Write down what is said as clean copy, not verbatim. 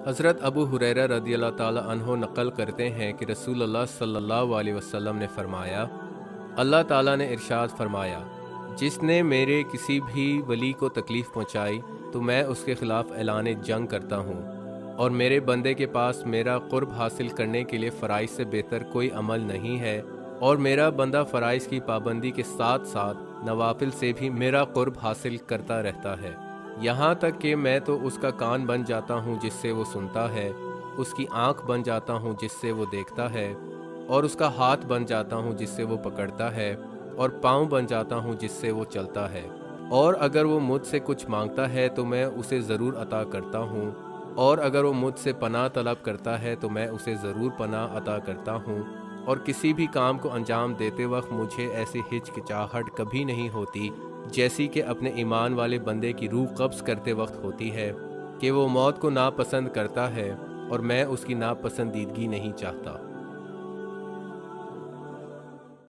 حضرت ابو ہریرہ رضی اللہ تعالی عنہ نقل کرتے ہیں کہ رسول اللہ صلی اللہ علیہ وسلم نے فرمایا، اللہ تعالیٰ نے ارشاد فرمایا، جس نے میرے کسی بھی ولی کو تکلیف پہنچائی تو میں اس کے خلاف اعلان جنگ کرتا ہوں، اور میرے بندے کے پاس میرا قرب حاصل کرنے کے لیے فرائض سے بہتر کوئی عمل نہیں ہے، اور میرا بندہ فرائض کی پابندی کے ساتھ ساتھ نوافل سے بھی میرا قرب حاصل کرتا رہتا ہے، یہاں تک کہ میں تو اس کا کان بن جاتا ہوں جس سے وہ سنتا ہے، اس کی آنکھ بن جاتا ہوں جس سے وہ دیکھتا ہے، اور اس کا ہاتھ بن جاتا ہوں جس سے وہ پکڑتا ہے، اور پاؤں بن جاتا ہوں جس سے وہ چلتا ہے، اور اگر وہ مجھ سے کچھ مانگتا ہے تو میں اسے ضرور عطا کرتا ہوں، اور اگر وہ مجھ سے پناہ طلب کرتا ہے تو میں اسے ضرور پناہ عطا کرتا ہوں، اور کسی بھی کام کو انجام دیتے وقت مجھے ایسی ہچکچاہٹ کبھی نہیں ہوتی جیسی کہ اپنے ایمان والے بندے کی روح قبض کرتے وقت ہوتی ہے، کہ وہ موت کو ناپسند کرتا ہے اور میں اس کی ناپسندیدگی نہیں چاہتا۔